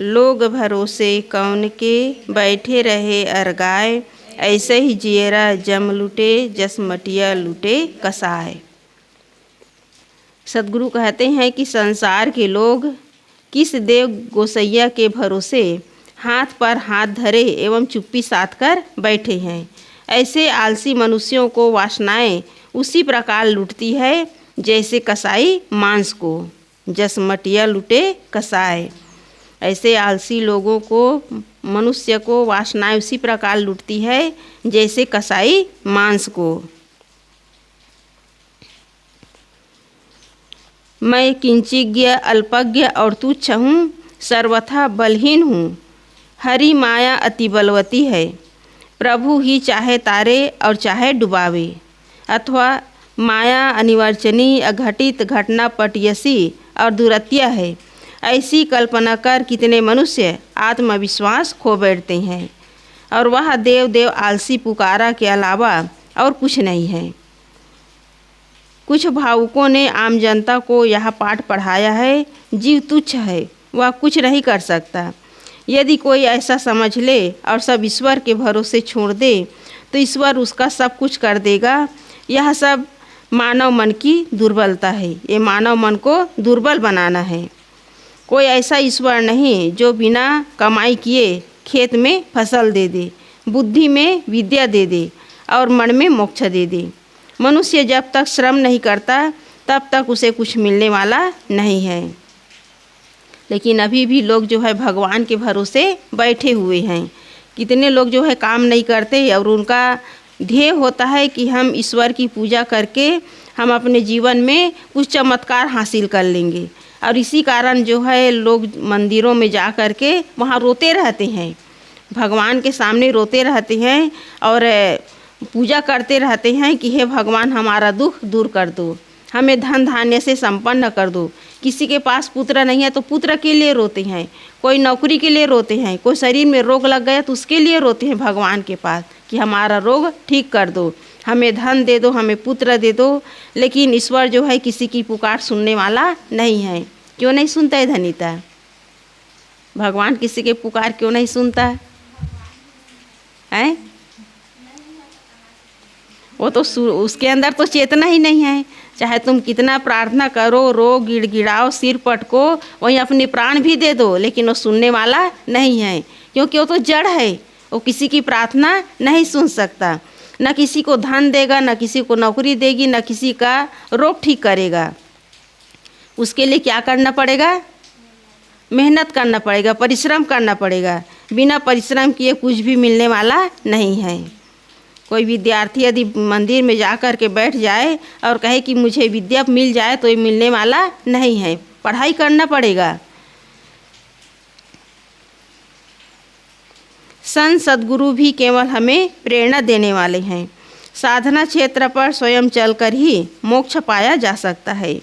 लोग भरोसे कौन के बैठे रहे अरगाए, ऐसे ही जियरा जम लुटे जस मटिया लुटे कसाय। सदगुरु कहते हैं कि संसार के लोग किस देव गोसैया के भरोसे हाथ पर हाथ धरे एवं चुप्पी साध कर बैठे हैं। ऐसे आलसी मनुष्यों को वासनाएं उसी प्रकार लुटती है जैसे कसाई मांस को, जस मटिया लुटे कसाय। ऐसे आलसी लोगों को, मनुष्य को वासनाएं उसी प्रकार लुटती है जैसे कसाई मांस को। मैं किंचिज्ञ अल्पज्ञ और तुच्छ हूँ, सर्वथा बलहीन हूँ। हरि माया अति बलवती है, प्रभु ही चाहे तारे और चाहे डुबावे। अथवा माया अनिवर्चनीय अघटित घटना पटयसी और दुरत्या है। ऐसी कल्पना कर कितने मनुष्य आत्मविश्वास खो बैठते हैं, और वह देव देव आलसी पुकारा के अलावा और कुछ नहीं है। कुछ भावुकों ने आम जनता को यह पाठ पढ़ाया है, जीव तुच्छ है, वह कुछ नहीं कर सकता। यदि कोई ऐसा समझ ले और सब ईश्वर के भरोसे छोड़ दे तो ईश्वर उसका सब कुछ कर देगा। यह सब मानव मन की दुर्बलता है, ये मानव मन को दुर्बल बनाना है। कोई ऐसा ईश्वर नहीं जो बिना कमाई किए खेत में फसल दे दे, बुद्धि में विद्या दे दे और मन में मोक्ष दे दे। मनुष्य जब तक श्रम नहीं करता तब तक उसे कुछ मिलने वाला नहीं है। लेकिन अभी भी लोग जो है भगवान के भरोसे बैठे हुए हैं। कितने लोग जो है काम नहीं करते और उनका ध्येय होता है कि हम ईश्वर की पूजा करके हम अपने जीवन में कुछ चमत्कार हासिल कर लेंगे। और इसी कारण जो है लोग मंदिरों में जा कर के वहाँ रोते रहते हैं, भगवान के सामने रोते रहते हैं और पूजा करते रहते हैं कि हे भगवान हमारा दुख दूर कर दो, हमें धन धान्य से संपन्न कर दो। किसी के पास पुत्र नहीं है तो पुत्र के लिए रोते हैं, कोई नौकरी के लिए रोते हैं, कोई शरीर में रोग लग गया तो उसके लिए रोते हैं भगवान के पास कि हमारा रोग ठीक कर दो, हमें धन दे दो, हमें पुत्र दे दो। लेकिन ईश्वर जो है किसी की पुकार सुनने वाला नहीं है। क्यों नहीं सुनता है धनीता? भगवान किसी के पुकार क्यों नहीं सुनता है? वो तो उसके अंदर तो चेतना ही नहीं है। चाहे तुम कितना प्रार्थना करो, रो, गिड़गिड़ाओ, सिर पटको, वहीं अपने प्राण भी दे दो, लेकिन वो सुनने वाला नहीं है, क्योंकि वो तो जड़ है। वो किसी की प्रार्थना नहीं सुन सकता, न किसी को धन देगा, न किसी को नौकरी देगी, न किसी का रोग ठीक करेगा। उसके लिए क्या करना पड़ेगा? मेहनत करना पड़ेगा, परिश्रम करना पड़ेगा। बिना परिश्रम किए कुछ भी मिलने वाला नहीं है। कोई विद्यार्थी यदि मंदिर में जा कर के बैठ जाए और कहे कि मुझे विद्या मिल जाए तो ये मिलने वाला नहीं है, पढ़ाई करना पड़ेगा। संत सद्गुरु भी केवल हमें प्रेरणा देने वाले हैं। साधना क्षेत्र पर स्वयं चलकर ही मोक्ष पाया जा सकता है।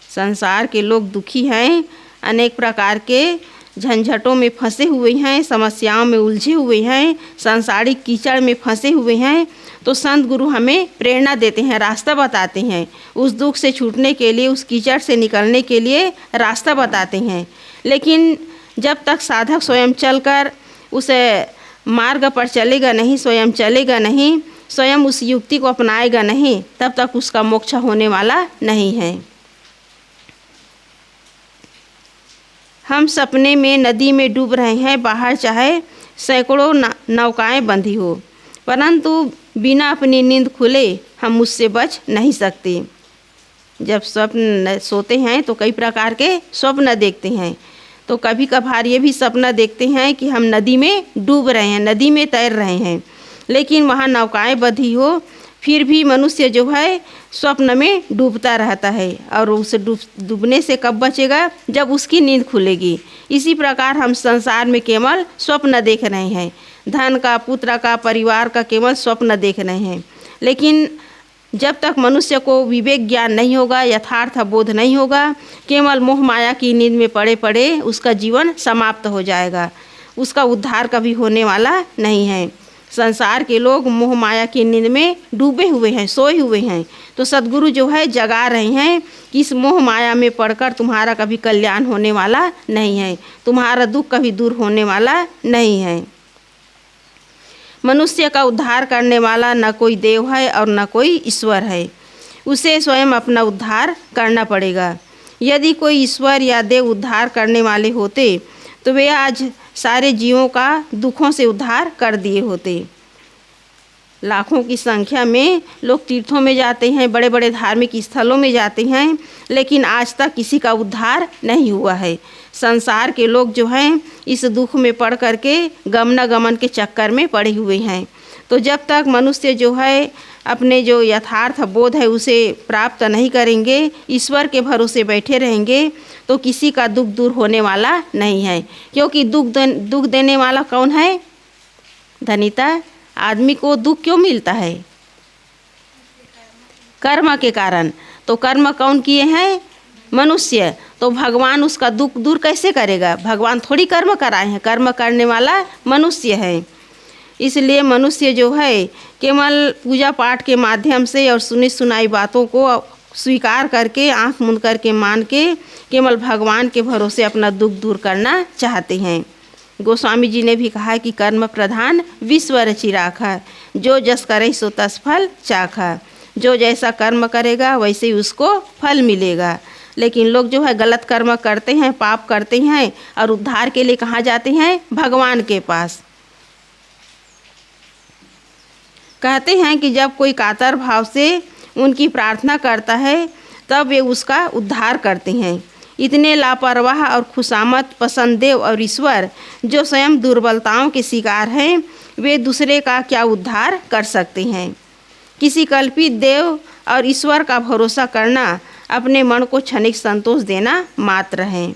संसार के लोग दुखी हैं, अनेक प्रकार के झंझटों में फंसे हुए हैं, समस्याओं में उलझे हुए हैं, सांसारिक कीचड़ में फंसे हुए हैं। तो संत गुरु हमें प्रेरणा देते हैं, रास्ता बताते हैं। उस दुख से छूटने के लिए, उस कीचड़ से निकलने के लिए रास्ता बताते हैं। लेकिन जब तक साधक स्वयं चलकर उस मार्ग पर चलेगा नहीं, स्वयं चलेगा नहीं, स्वयं उस युक्ति को अपनाएगा नहीं, तब तक उसका मोक्ष होने वाला नहीं है। हम सपने में नदी में डूब रहे हैं, बाहर चाहे सैकड़ों नौकाएं बंधी हो, परंतु बिना अपनी नींद खुले हम उससे बच नहीं सकते। जब स्वप्न सोते हैं तो कई प्रकार के स्वप्न देखते हैं। तो कभी कभार ये भी सपना देखते हैं कि हम नदी में डूब रहे हैं, नदी में तैर रहे हैं, लेकिन वहाँ नौकाएं बंधी हो, फिर भी मनुष्य जो है स्वप्न में डूबता रहता है। और उसे डूबने से कब बचेगा? जब उसकी नींद खुलेगी। इसी प्रकार हम संसार में केवल स्वप्न देख रहे हैं, धन का, पुत्र का, परिवार का केवल स्वप्न देख रहे हैं। लेकिन जब तक मनुष्य को विवेक ज्ञान नहीं होगा, यथार्थ बोध नहीं होगा, केवल मोह माया की नींद में पड़े पड़े उसका जीवन समाप्त हो जाएगा, उसका उद्धार कभी होने वाला नहीं है। संसार के लोग मोह माया की नींद में डूबे हुए हैं, सोए हुए हैं। तो सद्गुरु जो है जगा रहे हैं कि इस मोह माया में पड़कर तुम्हारा कभी कल्याण होने वाला नहीं है, तुम्हारा दुख कभी दूर होने वाला नहीं है। मनुष्य का उद्धार करने वाला न कोई देव है और न कोई ईश्वर है, उसे स्वयं अपना उद्धार करना पड़ेगा। यदि कोई ईश्वर या देव उद्धार करने वाले होते तो वे आज सारे जीवों का दुखों से उद्धार कर दिए होते। लाखों की संख्या में लोग तीर्थों में जाते हैं, बड़े बड़े धार्मिक स्थलों में जाते हैं, लेकिन आज तक किसी का उद्धार नहीं हुआ है। संसार के लोग जो हैं इस दुख में पड़ करके गमना गमन के चक्कर में पड़े हुए हैं। तो जब तक मनुष्य जो है अपने जो यथार्थ बोध है उसे प्राप्त नहीं करेंगे, ईश्वर के भरोसे बैठे रहेंगे, तो किसी का दुख दूर होने वाला नहीं है। क्योंकि दुख देने वाला कौन है? धनिता, आदमी को दुख क्यों मिलता है? कर्म के कारण। तो कर्म कौन किए हैं? मनुष्य। तो भगवान उसका दुख दूर कैसे करेगा? भगवान थोड़ी कर्म कराए हैं, कर्म करने वाला मनुष्य है। इसलिए मनुष्य जो है केवल पूजा पाठ के माध्यम से और सुनी सुनाई बातों को स्वीकार करके, आंख मूंद करके मान के केवल भगवान के भरोसे अपना दुख दूर करना चाहते हैं। गोस्वामी जी ने भी कहा कि कर्म प्रधान विश्व रचि राखा, जो जस करे सो तस फल चाखा। जो जैसा कर्म करेगा वैसे ही उसको फल मिलेगा। लेकिन लोग जो है गलत कर्म करते हैं, पाप करते हैं और उद्धार के लिए कहाँ जाते हैं? भगवान के पास। कहते हैं कि जब कोई कातर भाव से उनकी प्रार्थना करता है तब वे उसका उद्धार करते हैं। इतने लापरवाह और खुशामद पसंद देव और ईश्वर जो स्वयं दुर्बलताओं के शिकार हैं, वे दूसरे का क्या उद्धार कर सकते हैं? किसी कल्पित देव और ईश्वर का भरोसा करना अपने मन को क्षणिक संतोष देना मात्र है।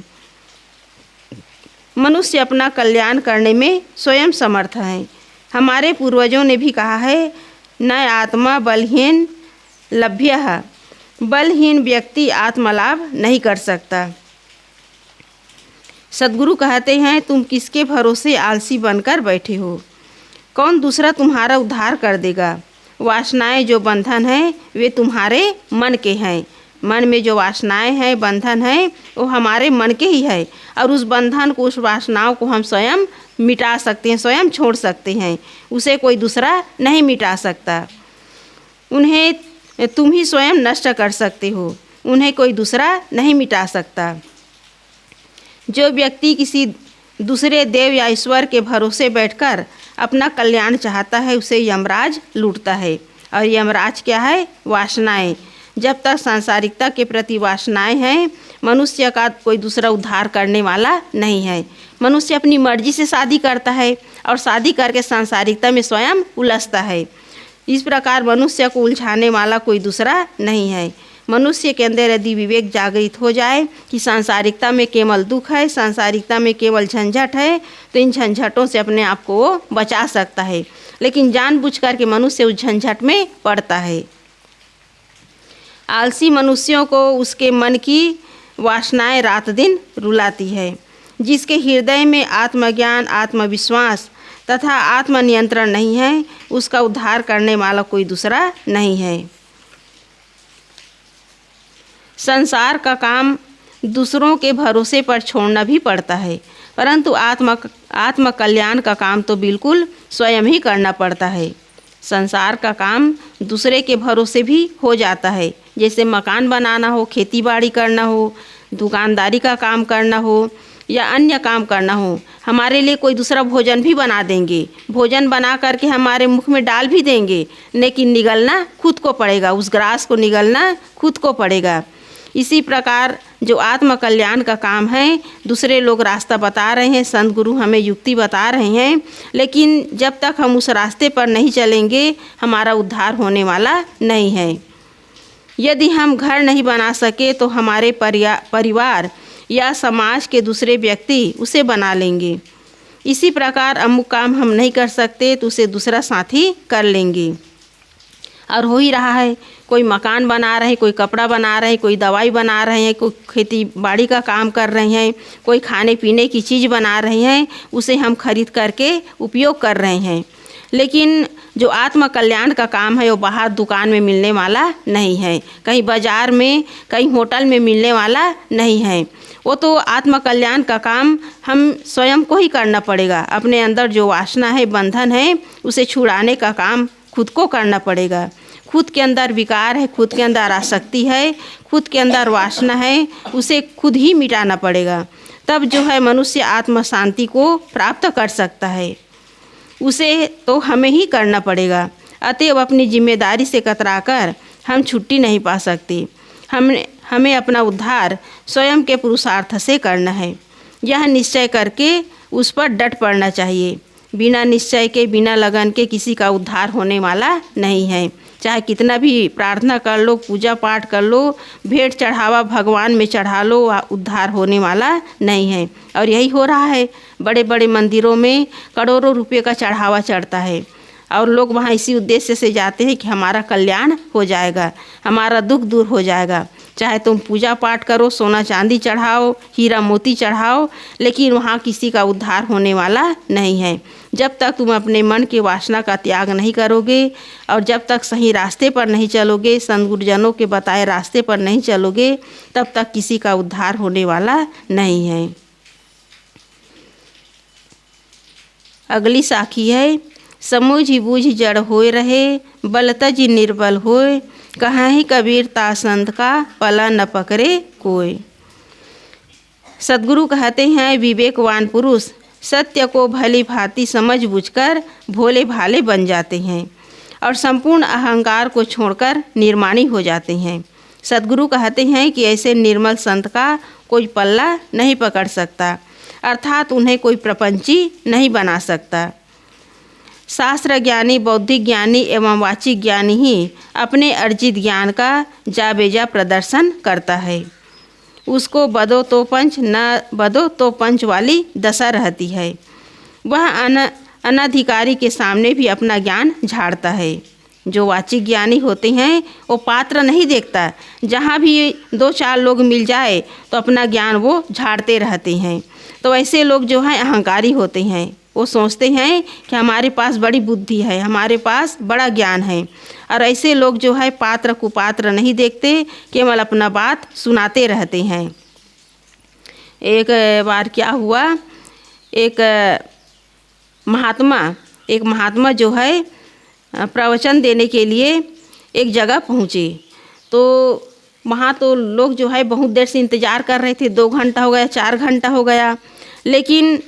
मनुष्य अपना कल्याण करने में स्वयं समर्थ है। हमारे पूर्वजों ने भी कहा है, न आत्मा बलहीन लभ्यः, बलहीन व्यक्ति आत्मलाभ नहीं कर सकता। सद्गुरु कहते हैं, तुम किसके भरोसे आलसी बनकर बैठे हो? कौन दूसरा तुम्हारा उद्धार कर देगा? वासनाएं जो बंधन है वे तुम्हारे मन के हैं। मन में जो वासनाएं हैं, बंधन है, वो हमारे मन के ही है। और उस बंधन को, उस वासनाओं को हम स्वयं मिटा सकते हैं, स्वयं छोड़ सकते हैं। उसे कोई दूसरा नहीं मिटा सकता। उन्हें तुम ही स्वयं नष्ट कर सकते हो, उन्हें कोई दूसरा नहीं मिटा सकता। जो व्यक्ति किसी दूसरे देव या ईश्वर के भरोसे बैठकर अपना कल्याण चाहता है, उसे यमराज लूटता है। और यमराज क्या है? वासनाएं। जब तक सांसारिकता के प्रति वासनाएं हैं, मनुष्य का कोई दूसरा उद्धार करने वाला नहीं है। मनुष्य अपनी मर्जी से शादी करता है और शादी करके सांसारिकता में स्वयं उलझता है। इस प्रकार मनुष्य को उलझाने वाला कोई दूसरा नहीं है। मनुष्य के अंदर यदि विवेक जागृत हो जाए कि सांसारिकता में केवल दुख है, सांसारिकता में केवल झंझट है, तो इन झंझटों से अपने आप को वो बचा सकता है। लेकिन जानबूझकर के मनुष्य उस झंझट में पड़ता है। आलसी मनुष्यों को उसके मन की वासनाएं रात दिन रुलाती है। जिसके हृदय में आत्मज्ञान, आत्मविश्वास तथा आत्मनियंत्रण नहीं है, उसका उद्धार करने वाला कोई दूसरा नहीं है। संसार का काम दूसरों के भरोसे पर छोड़ना भी पड़ता है, परंतु आत्म कल्याण का काम तो बिल्कुल स्वयं ही करना पड़ता है। संसार का काम दूसरे के भरोसे भी हो जाता है, जैसे मकान बनाना हो, खेती बाड़ी करना हो, दुकानदारी का काम करना हो या अन्य काम करना हो। हमारे लिए कोई दूसरा भोजन भी बना देंगे, भोजन बना करके हमारे मुख में डाल भी देंगे, लेकिन निगलना खुद को पड़ेगा, उस ग्रास को निगलना खुद को पड़ेगा। इसी प्रकार जो आत्म कल्याण का काम है, दूसरे लोग रास्ता बता रहे हैं, संत गुरु हमें युक्ति बता रहे हैं, लेकिन जब तक हम उस रास्ते पर नहीं चलेंगे, हमारा उद्धार होने वाला नहीं है। यदि हम घर नहीं बना सके तो हमारे परिवार या समाज के दूसरे व्यक्ति उसे बना लेंगे। इसी प्रकार अमुक काम हम नहीं कर सकते तो उसे दूसरा साथी कर लेंगे। और हो ही रहा है, कोई मकान बना रहे हैं, कोई कपड़ा बना रहे हैं, कोई दवाई बना रहे हैं, कोई खेती बाड़ी का काम कर रहे हैं, कोई खाने पीने की चीज़ बना रहे हैं, उसे हम खरीद करके उपयोग कर रहे हैं। लेकिन जो आत्म कल्याण का काम है वो बाहर दुकान में मिलने वाला नहीं है, कहीं बाज़ार में, कहीं होटल में मिलने वाला नहीं है। वो तो आत्म कल्याण का काम हम स्वयं को ही करना पड़ेगा। अपने अंदर जो वासना है, बंधन है, उसे छुड़ाने का काम खुद को करना पड़ेगा। खुद के अंदर विकार है, खुद के अंदर आसक्ति है, खुद के अंदर वासना है, उसे खुद ही मिटाना पड़ेगा। तब जो है मनुष्य आत्म शांति को प्राप्त कर सकता है। उसे तो हमें ही करना पड़ेगा। अतएव अपनी जिम्मेदारी से कतराकर हम छुट्टी नहीं पा सकते। हमें अपना उद्धार स्वयं के पुरुषार्थ से करना है। यह निश्चय करके उस पर डट पड़ना चाहिए। बिना निश्चय के, बिना लगन के किसी का उद्धार होने वाला नहीं है। चाहे कितना भी प्रार्थना कर लो, पूजा पाठ कर लो, भेंट चढ़ावा भगवान में चढ़ा लो, उद्धार होने वाला नहीं है। और यही हो रहा है। बड़े बड़े मंदिरों में करोड़ों रुपए का चढ़ावा चढ़ता है और लोग वहाँ इसी उद्देश्य से जाते हैं कि हमारा कल्याण हो जाएगा, हमारा दुख दूर हो जाएगा। चाहे तुम पूजा पाठ करो, सोना चांदी चढ़ाओ, हीरा मोती चढ़ाओ, लेकिन वहाँ किसी का उद्धार होने वाला नहीं है। जब तक तुम अपने मन के वासना का त्याग नहीं करोगे और जब तक सही रास्ते पर नहीं चलोगे, संत गुरुजनों के बताए रास्ते पर नहीं चलोगे, तब तक किसी का उद्धार होने वाला नहीं है। अगली साखी है, समूझ बूझ जड़ होए रहे, बलतज निर्बल होए, कहाँ ही कबीर ता संत का पला न पकड़े कोई। सदगुरु कहते हैं विवेकवान पुरुष सत्य को भली भांति समझ बूझकर भोले भाले बन जाते हैं और संपूर्ण अहंकार को छोड़कर निर्माणी हो जाते हैं। सदगुरु कहते हैं कि ऐसे निर्मल संत का कोई पल्ला नहीं पकड़ सकता, अर्थात उन्हें कोई प्रपंची नहीं बना सकता। शास्त्र ज्ञानी, बौद्धिक ज्ञानी एवं वाचिक ज्ञानी ही अपने अर्जित ज्ञान का जाबेजा प्रदर्शन करता है। उसको बदो तो पंच, न बदो तो पंच वाली दशा रहती है। वह अनधिकारी के सामने भी अपना ज्ञान झाड़ता है। जो वाचिक ज्ञानी होते हैं वो पात्र नहीं देखता। जहाँ भी दो चार लोग मिल जाए तो अपना ज्ञान वो झाड़ते रहते हैं। तो ऐसे लोग जो हैं अहंकारी होते हैं। वो सोचते हैं कि हमारे पास बड़ी बुद्धि है, हमारे पास बड़ा ज्ञान है। और ऐसे लोग जो है पात्र कुपात्र नहीं देखते, केवल अपना बात सुनाते रहते हैं। एक बार क्या हुआ, एक महात्मा जो है प्रवचन देने के लिए एक जगह पहुँचे। तो वहाँ तो लोग जो है बहुत देर से इंतज़ार कर रहे थे। 2 घंटा हो गया, 4 घंटा हो गया, लेकिन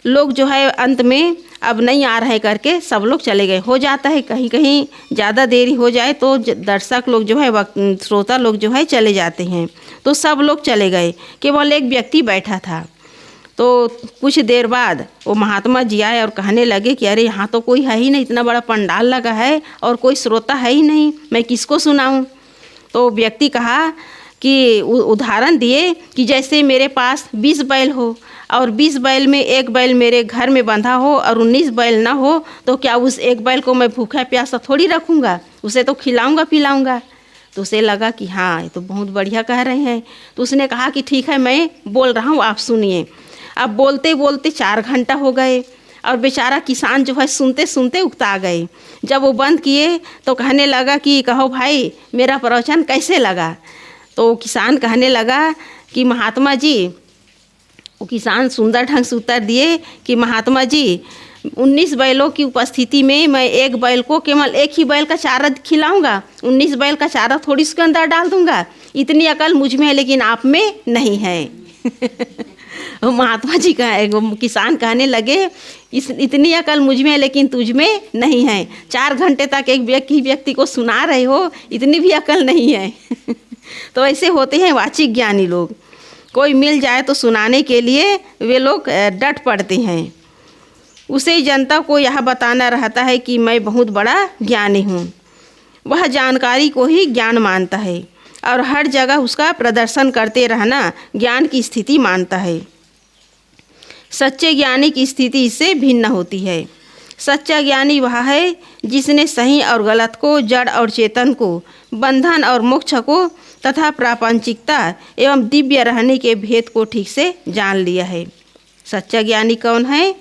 लोग जो है अंत में अब नहीं आ रहे करके सब लोग चले गए। हो जाता है कहीं कहीं ज़्यादा देरी हो जाए तो दर्शक लोग जो है, श्रोता लोग जो है चले जाते हैं। तो सब लोग चले गए, केवल एक व्यक्ति बैठा था। तो कुछ देर बाद वो महात्मा जी आए और कहने लगे कि अरे यहाँ तो कोई है ही नहीं, इतना बड़ा पंडाल लगा है और कोई श्रोता है ही नहीं, मैं किसको सुनाऊँ। तो व्यक्ति कहा कि उदाहरण दिए कि जैसे मेरे पास 20 बैल हो और 20 बैल में एक बैल मेरे घर में बंधा हो और 19 बैल ना हो, तो क्या उस एक बैल को मैं भूखा प्यासा थोड़ी रखूँगा, उसे तो खिलाऊँगा पिलाऊँगा। तो उसे लगा कि हाँ ये तो बहुत बढ़िया कह रहे हैं। तो उसने कहा कि ठीक है, मैं बोल रहा हूँ, आप सुनिए। अब बोलते बोलते 4 घंटा हो गए और बेचारा किसान जो है सुनते सुनते उकता गए। जब वो बंद किए तो कहने लगा कि कहो भाई मेरा प्रवचन कैसे लगा। तो किसान कहने लगा कि महात्मा जी, वो किसान सुंदर ढंग से उत्तर दिए कि महात्मा जी 19 बैलों की उपस्थिति में मैं एक बैल को केवल एक ही बैल का चारा खिलाऊंगा, 19 बैल का चारा थोड़ी उसके अंदर डाल दूंगा। इतनी अकल मुझ में है लेकिन आप में नहीं है। महात्मा जी का किसान कहने लगे इतनी अकल मुझ में है लेकिन तुझ में नहीं है। 4 घंटे तक एक व्यक्ति को सुना रहे हो, इतनी भी अकल नहीं है। तो ऐसे होते हैं वाचिक ज्ञानी लोग। कोई मिल जाए तो सुनाने के लिए वे लोग डट पड़ते हैं। उसे जनता को यह बताना रहता है कि मैं बहुत बड़ा ज्ञानी हूँ। वह जानकारी को ही ज्ञान मानता है और हर जगह उसका प्रदर्शन करते रहना ज्ञान की स्थिति मानता है। सच्चे ज्ञानी की स्थिति इससे भिन्न होती है। सच्चा ज्ञानी वह है जिसने सही और गलत को, जड़ और चेतन को, बंधन और मोक्ष को तथा प्रापंचिकता एवं दिव्य रहने के भेद को ठीक से जान लिया है। सच्चा ज्ञानी कौन है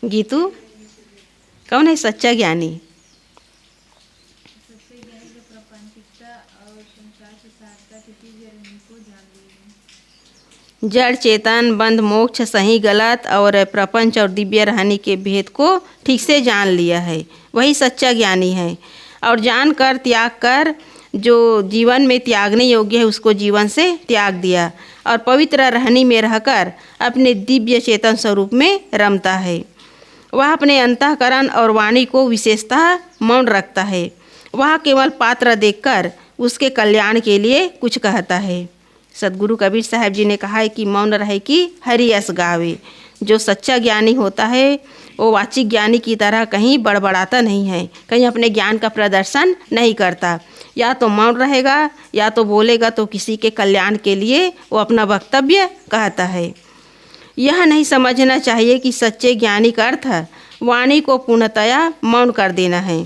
गीतू? कौन है सच्चा ज्ञानी? सच्चे ज्ञानी जो प्रापंचिकता और संसार की सारता की चीज रहने को जान ली है। जड़ चेतन बंध मोक्ष सही गलत और प्रपंच और दिव्य रहनी के भेद को ठीक से जान लिया है, वही सच्चा ज्ञानी है। और जानकर त्याग कर जो जीवन में त्यागने योग्य है उसको जीवन से त्याग दिया और पवित्र रहनी में रहकर अपने दिव्य चेतन स्वरूप में रमता है। वह अपने अंतःकरण और वाणी को विशेषतः मौन रखता है। वह केवल पात्र देखकर उसके कल्याण के लिए कुछ कहता है। सदगुरु कबीर साहब जी ने कहा है कि मौन रहे कि हरि यश गावे। जो सच्चा ज्ञानी होता है वो वाचिक ज्ञानी की तरह कहीं बड़बड़ाता नहीं है, कहीं अपने ज्ञान का प्रदर्शन नहीं करता। या तो मौन रहेगा या तो बोलेगा तो किसी के कल्याण के लिए वो अपना वक्तव्य कहता है। यह नहीं समझना चाहिए कि सच्चे ज्ञानी का अर्थ वाणी को पूर्णतया मौन कर देना है।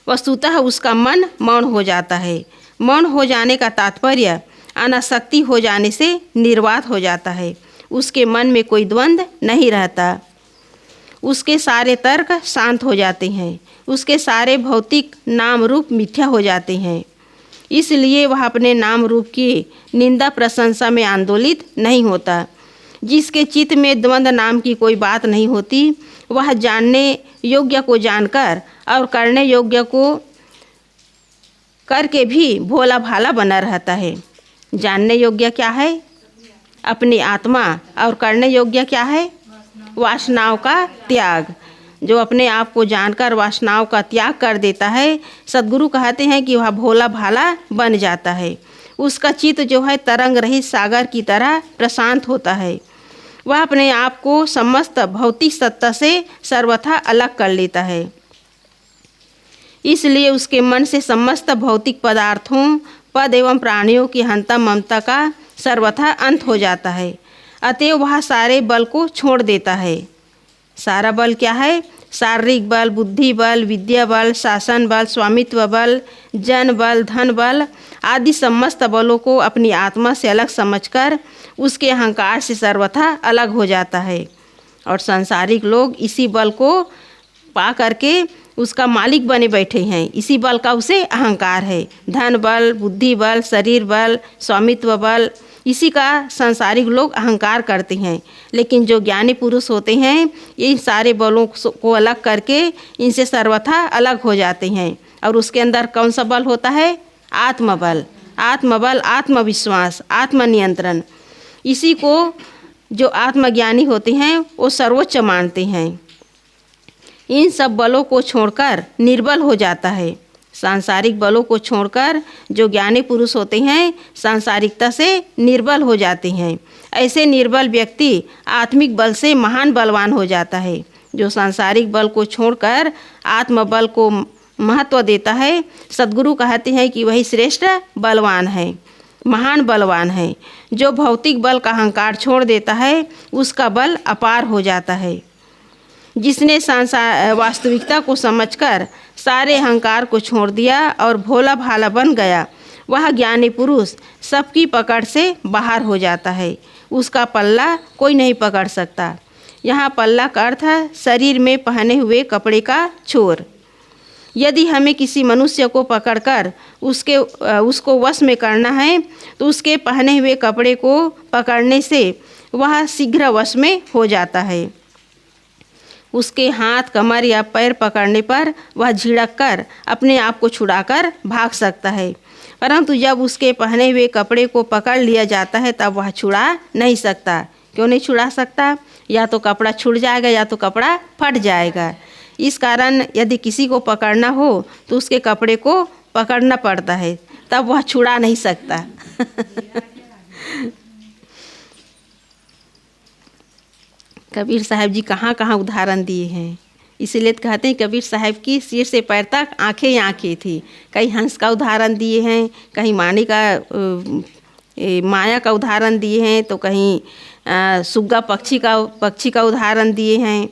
वस्तुतः उसका मन मौन हो जाता है। मौन हो जाने का तात्पर्य अनासक्ति हो जाने से निर्वात हो जाता है। उसके मन में कोई द्वंद्व नहीं रहता। उसके सारे तर्क शांत हो जाते हैं। उसके सारे भौतिक नाम रूप मिथ्या हो जाते हैं। इसलिए वह अपने नाम रूप की निंदा प्रशंसा में आंदोलित नहीं होता। जिसके चित्त में द्वंद्व नाम की कोई बात नहीं होती वह जानने योग्य को जानकर और करने योग्य को करके भी भोला भाला बना रहता है। जानने योग्य क्या है? अपनी आत्मा। और करने योग्य क्या है? वासनाओं का त्याग। जो अपने आप को जानकर वासनाओं का त्याग कर देता है, सद्गुरु कहते हैं कि वह भोला भाला बन जाता है। उसका चित्त जो है तरंग रहित सागर की तरह प्रशांत होता है। वह अपने आप को समस्त भौतिक सत्ता से सर्वथा अलग कर लेता है। इसलिए उसके मन से समस्त भौतिक पदार्थों, पद एवं प्राणियों की हंता ममता का सर्वथा अंत हो जाता है। अतएव वह सारे बल को छोड़ देता है। सारा बल क्या है? शारीरिक बल, बुद्धि बल, विद्या बल, शासन बल, स्वामित्व बल, जन बल, धन बल आदि समस्त बलों को अपनी आत्मा से अलग समझकर उसके अहंकार से सर्वथा अलग हो जाता है। और सांसारिक लोग इसी बल को पा करके उसका मालिक बने बैठे हैं। इसी बल का उसे अहंकार है। धन बल, बुद्धि बल, शरीर बल, स्वामित्व बल, इसी का सांसारिक लोग अहंकार करते हैं। लेकिन जो ज्ञानी पुरुष होते हैं इन सारे बलों को अलग करके इनसे सर्वथा अलग हो जाते हैं। और उसके अंदर कौन सा बल होता है? आत्मबल। आत्मबल, आत्मविश्वास, आत्मनियंत्रण। इसी को जो आत्मज्ञानी होते हैं वो सर्वोच्च मानते हैं। इन सब बलों को छोड़कर निर्बल हो जाता है। सांसारिक बलों को छोड़कर जो ज्ञानी पुरुष होते हैं सांसारिकता से निर्बल हो जाते हैं। ऐसे निर्बल व्यक्ति आत्मिक बल से महान बलवान हो जाता है। जो सांसारिक बल को छोड़कर आत्मबल को महत्व देता है, सद्गुरु कहते हैं कि वही श्रेष्ठ बलवान है, महान बलवान है। जो भौतिक बल का अहंकार छोड़ देता है उसका बल अपार हो जाता है। जिसने संसार वास्तविकता को समझकर सारे अहंकार को छोड़ दिया और भोला भाला बन गया, वह ज्ञानी पुरुष सबकी पकड़ से बाहर हो जाता है। उसका पल्ला कोई नहीं पकड़ सकता। यहाँ पल्ला का अर्थ है शरीर में पहने हुए कपड़े का छोर। यदि हमें किसी मनुष्य को पकड़कर उसको वश में करना है तो उसके पहने हुए कपड़े को पकड़ने से वह शीघ्र वश में हो जाता है। उसके हाथ, कमर या पैर पकड़ने पर वह झिड़क कर अपने आप को छुड़ाकर भाग सकता है। परंतु जब उसके पहने हुए कपड़े को पकड़ लिया जाता है तब वह छुड़ा नहीं सकता। क्यों नहीं छुड़ा सकता? या तो कपड़ा छूट जाएगा या तो कपड़ा फट जाएगा। इस कारण यदि किसी को पकड़ना हो तो उसके कपड़े को पकड़ना पड़ता है, तब वह छुड़ा नहीं सकता। कबीर साहब जी कहाँ कहाँ उदाहरण दिए हैं। इसीलिए कहते हैं कबीर साहब की सिर से पैर तक आंखें ही आंखें थी। कहीं हंस का उदाहरण दिए हैं, कहीं माया का उदाहरण दिए हैं, तो कहीं सुग्गा पक्षी का उदाहरण दिए हैं।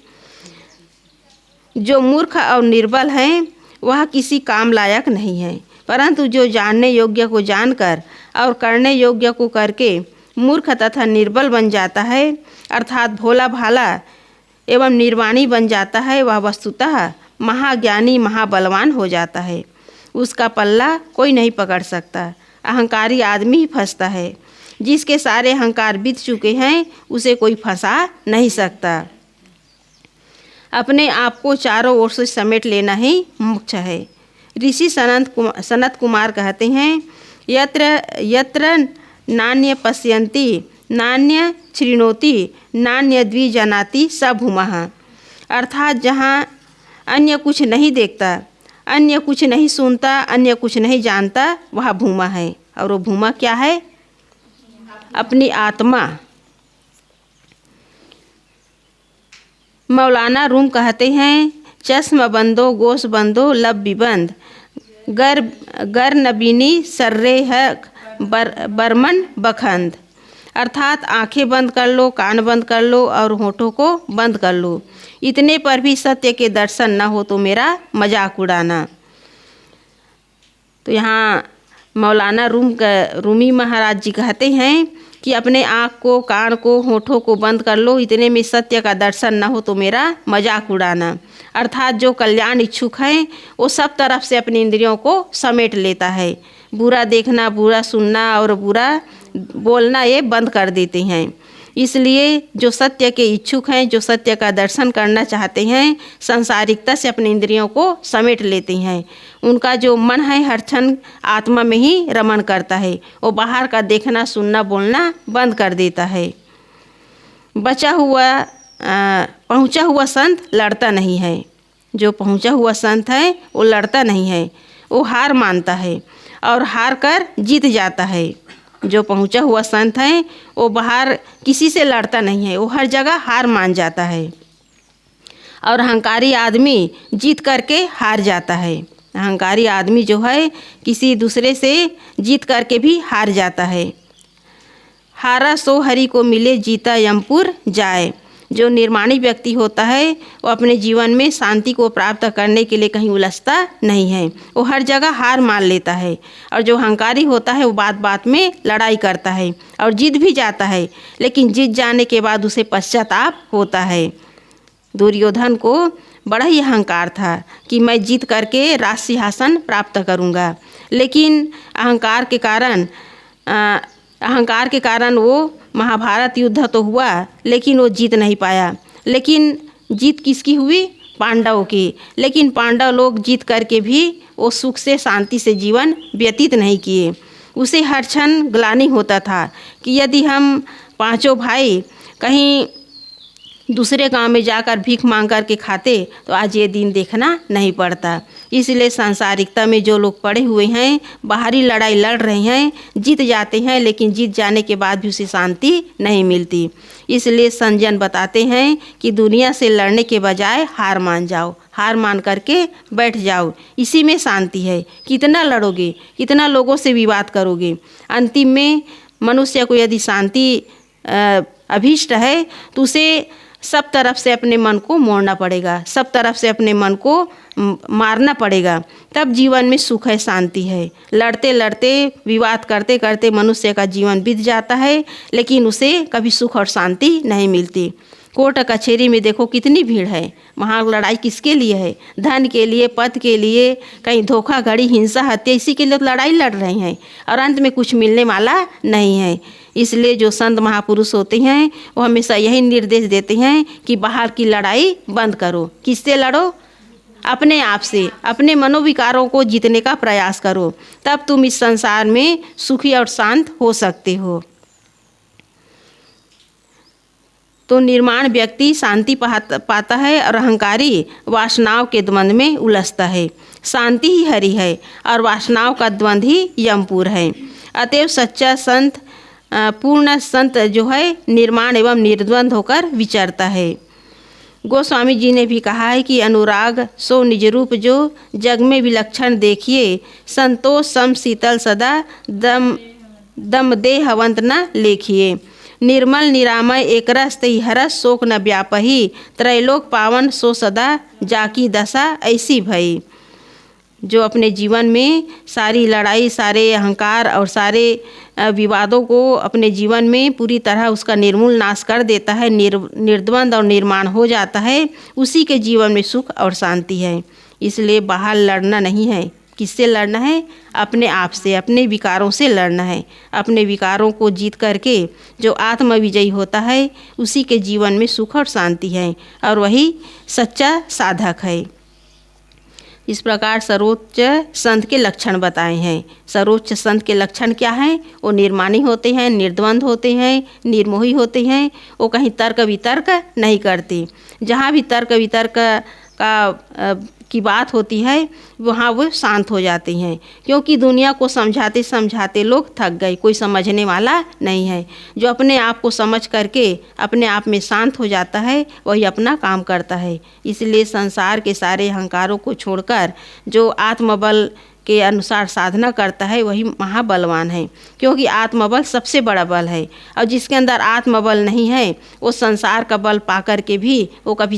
जो मूर्ख और निर्बल हैं वह किसी काम लायक नहीं है, परंतु जो जानने योग्य को जानकर और करने योग्य को करके मूर्ख तथा निर्बल बन जाता है, अर्थात भोला भाला एवं निर्वाणी बन जाता है, वह वस्तुतः महाज्ञानी महाबलवान हो जाता है। उसका पल्ला कोई नहीं पकड़ सकता। अहंकारी आदमी ही फंसता है। जिसके सारे अहंकार बीत चुके हैं उसे कोई फंसा नहीं सकता। अपने आप को चारों ओर से समेट लेना ही मुख्य है। ऋषि सनत कुमार कहते हैं, यत्र यत्र नान्य पश्यन्ति नान्य शृणोति नान्य द्विजानाति स भूमः। अर्थात जहाँ अन्य कुछ नहीं देखता, अन्य कुछ नहीं सुनता, अन्य कुछ नहीं जानता, वह भूमा है। और वो भूमा क्या है? अपनी आत्मा। मौलाना रूम कहते हैं, चश्म बंदो गोश बंदो लब बिबंद गर नबीनी सर्रे है बरमन बखंद। अर्थात आंखें बंद कर लो, कान बंद कर लो और होठों को बंद कर लो, इतने पर भी सत्य के दर्शन न हो तो मेरा मजाक उड़ाना। तो यहाँ मौलाना रूमी महाराज जी कहते हैं कि अपने आँख को, कान को, होठों को बंद कर लो, इतने में सत्य का दर्शन न हो तो मेरा मजाक उड़ाना। अर्थात जो कल्याण इच्छुक हैं वो सब तरफ से अपनी इंद्रियों को समेट लेता है। बुरा देखना, बुरा सुनना और बुरा बोलना ये बंद कर देते हैं। इसलिए जो सत्य के इच्छुक हैं, जो सत्य का दर्शन करना चाहते हैं, सांसारिकता से अपने इंद्रियों को समेट लेते हैं। उनका जो मन है हर क्षण आत्मा में ही रमण करता है। वो बाहर का देखना, सुनना, बोलना बंद कर देता है। पहुँचा हुआ संत लड़ता नहीं है। जो पहुँचा हुआ संत है वो लड़ता नहीं है, वो हार मानता है और हार कर जीत जाता है। जो पहुँचा हुआ संत है वो बाहर किसी से लड़ता नहीं है, वो हर जगह हार मान जाता है। और अहंकारी आदमी जीत करके हार जाता है। अहंकारी आदमी जो है किसी दूसरे से जीत करके भी हार जाता है। हारा सो हरि को मिले, जीता यमपुर जाए। जो निर्माणी व्यक्ति होता है वो अपने जीवन में शांति को प्राप्त करने के लिए कहीं उलझता नहीं है, वो हर जगह हार मान लेता है। और जो अहंकारी होता है वो बात बात में लड़ाई करता है और जीत भी जाता है, लेकिन जीत जाने के बाद उसे पश्चाताप होता है। दुर्योधन को बड़ा ही अहंकार था कि मैं जीत करके राज सिंहासन प्राप्त करूँगा, लेकिन अहंकार के कारण वो महाभारत युद्ध तो हुआ लेकिन वो जीत नहीं पाया। लेकिन जीत किसकी हुई? पांडवों की। लेकिन पांडव लोग जीत करके भी वो सुख से, शांति से जीवन व्यतीत नहीं किए। उसे हर क्षण ग्लानि होता था कि यदि हम पांचों भाई कहीं दूसरे गांव में जाकर भीख मांग कर के खाते तो आज ये दिन देखना नहीं पड़ता। इसलिए सांसारिकता में जो लोग पड़े हुए हैं, बाहरी लड़ाई लड़ रहे हैं, जीत जाते हैं, लेकिन जीत जाने के बाद भी उसे शांति नहीं मिलती। इसलिए संजन बताते हैं कि दुनिया से लड़ने के बजाय हार मान जाओ, हार मान करके बैठ जाओ, इसी में शांति है। कितना लड़ोगे, कितना लोगों से विवाद करोगे? अंतिम में मनुष्य को यदि शांति अभीष्ट है तो उसे सब तरफ से अपने मन को मोड़ना पड़ेगा, सब तरफ से अपने मन को मारना पड़ेगा, तब जीवन में सुख है, शांति है। लड़ते लड़ते, विवाद करते करते मनुष्य का जीवन बीत जाता है, लेकिन उसे कभी सुख और शांति नहीं मिलती। कोर्ट कचहरी में देखो कितनी भीड़ है, वहाँ लड़ाई किसके लिए है? धन के लिए, पद के लिए, कहीं धोखाधड़ी, हिंसा, हत्या, इसी के लिए लड़ाई लड़ रहे हैं और अंत में कुछ मिलने वाला नहीं है। इसलिए जो संत महापुरुष होते हैं वो हमेशा यही निर्देश देते हैं कि बाहर की लड़ाई बंद करो। किससे लड़ो? अपने आप से, अपने मनोविकारों को जीतने का प्रयास करो, तब तुम इस संसार में सुखी और शांत हो सकते हो। तो निर्माण व्यक्ति शांति पाता है और अहंकारी वासनाओं के द्वंद में उलझता है। शांति ही हरि है और वासनाओं का द्वंद ही यमपुर है। अतएव सच्चा संत, पूर्ण संत जो है निर्माण एवं निर्द्वंद होकर विचरता है। गोस्वामी जी ने भी कहा है कि अनुराग सो निज रूप जो जग में विलक्षण देखिए, संतोष सम शीतल सदा दम देहवंत न लेखिए। निर्मल निरामय एक रस तई हरस शोक न व्यापही, त्रैलोक पावन सो सदा जाकी दशा ऐसी भई। जो अपने जीवन में सारी लड़ाई, सारे अहंकार और सारे विवादों को अपने जीवन में पूरी तरह उसका निर्मूल नाश कर देता है, निर्द्वंद और निर्माण हो जाता है, उसी के जीवन में सुख और शांति है। इसलिए बाहर लड़ना नहीं है। किससे लड़ना है? अपने आप से, अपने विकारों से लड़ना है। अपने विकारों को जीत करके जो आत्मविजयी होता है उसी के जीवन में सुख और शांति है, और वही सच्चा साधक है। इस प्रकार सर्वोच्च संत के लक्षण बताए हैं। सर्वोच्च संत के लक्षण क्या हैं? वो निर्माणी होते हैं, निर्द्वंद होते हैं, निर्मोही होते हैं। वो कहीं तर्क वितर्क नहीं करते। जहाँ भी तर्क वितर्क की बात होती है वहाँ वो शांत हो जाते हैं, क्योंकि दुनिया को समझाते समझाते लोग थक गए, कोई समझने वाला नहीं है। जो अपने आप को समझ करके अपने आप में शांत हो जाता है वही अपना काम करता है। इसलिए संसार के सारे अहंकारों को छोड़कर जो आत्मबल के अनुसार साधना करता है वही महाबलवान है, क्योंकि आत्मबल सबसे बड़ा बल है। और जिसके अंदर आत्मबल नहीं है वो संसार का बल पाकर के भी वो कभी